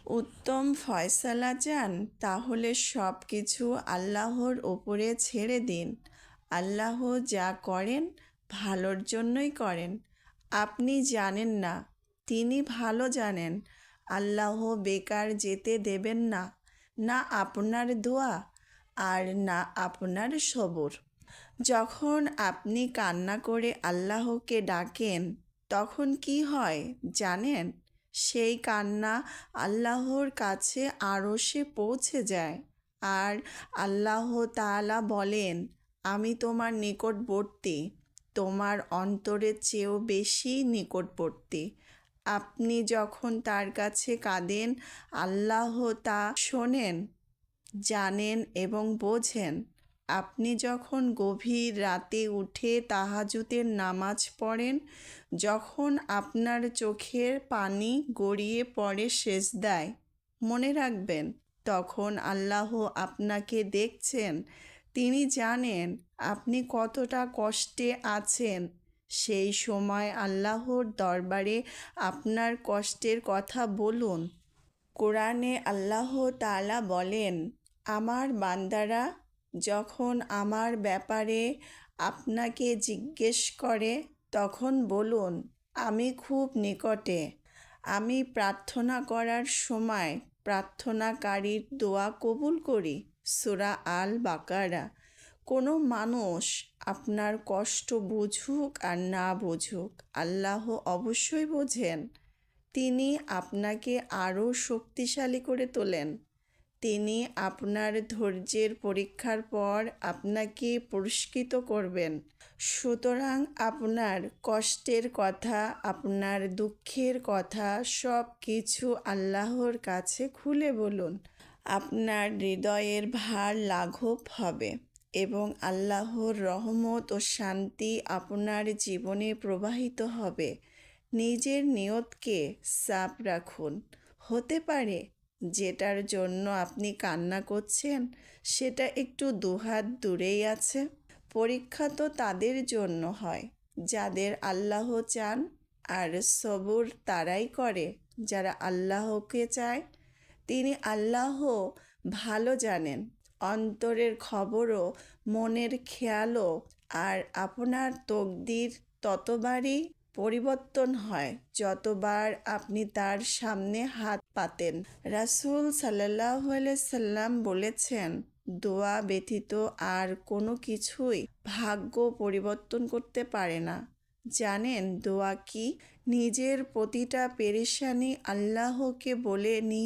উত্তম ফয়সালা চান তাহলে সব কিছু আল্লাহর ওপরে ছেড়ে দিন। আল্লাহ যা করেন ভালোর জন্যই করেন। আপনি জানেন না, তিনি ভালো জানেন। আল্লাহ বেকার যেতে দেবেন না, না আপনার দোয়া আর না আপনার সবর। যখন আপনি কান্না করে আল্লাহকে ডাকেন তখন কি হয় জানেন? সেই কান্না আল্লাহর কাছে আরশে পৌঁছে যায়, আর আল্লাহ তাআলা বলেন, আমি তোমার নিকটবর্তী, তোমার অন্তরের চেয়েও বেশি নিকটবর্তী। আপনি যখন তার কাছে কাঁদেন আল্লাহ তা শোনেন, জানেন এবং বোঝেন। আপনি যখন গভীর রাতে উঠে তাহাজ্জুদের নামাজ পড়েন, যখন আপনার চোখের পানি গড়িয়ে পড়ে সেজদায়, মনে রাখবেন তখন আল্লাহ আপনাকে দেখছেন। তিনি জানেন আপনি কতটা কষ্টে আছেন। সেই সময় আল্লাহর দরবারে আপনার কষ্টের কথা বলুন। কোরআনে আল্লাহ তাআলা বলেন, আমার বান্দারা যখন আমার ব্যাপারে আপনাকে জিজ্ঞেস করে তখন বলুন, আমি খুব নিকটে। আমি প্রার্থনা করার সময় প্রার্থনাকারীর দোয়া কবুল করি। সূরা আল বাকারা। কোনো মানুষ আপনার কষ্ট বুঝুক আর না বুঝুক, আল্লাহ অবশ্যই বোঝেন। তিনি আপনাকে আরও শক্তিশালী করে তোলেন। তিনি আপনার ধৈর্যের পরীক্ষার পর আপনাকে পুরস্কৃত করবেন। সুতরাং আপনার কষ্টের কথা, আপনার দুঃখের কথা সব কিছু আল্লাহর কাছে খুলে বলুন। আপনার হৃদয়ের ভার লাঘব হবে এবং আল্লাহর রহমত ও শান্তি আপনার জীবনে প্রবাহিত হবে। নিজের নিয়তকে সাফ রাখুন। হতে পারে যেটার জন্য আপনি কান্না করছেন সেটা একটু দুহাত দূরেই আছে। পরীক্ষা তো তাদের জন্য হয় যাদের আল্লাহ চান, আর সবর তারাই করে যারা আল্লাহকে চায়। তিনি আল্লাহ ভালো জানেন, অন্তরের খবরও মনের খেয়ালও। আর আপনার তকদির ততবারই পরিবর্তন হয় যতবার আপনি তার সামনে হাত পাতেন। রাসূল সাল্লাল্লাহু আলাইহি সাল্লাম বলেছেন, দোয়া ব্যতীত আর কোনো কিছুই ভাগ্য পরিবর্তন করতে পারে না। জানেন দোয়া কি? নিজের প্রতিটা পেরেশানি আল্লাহকে বলে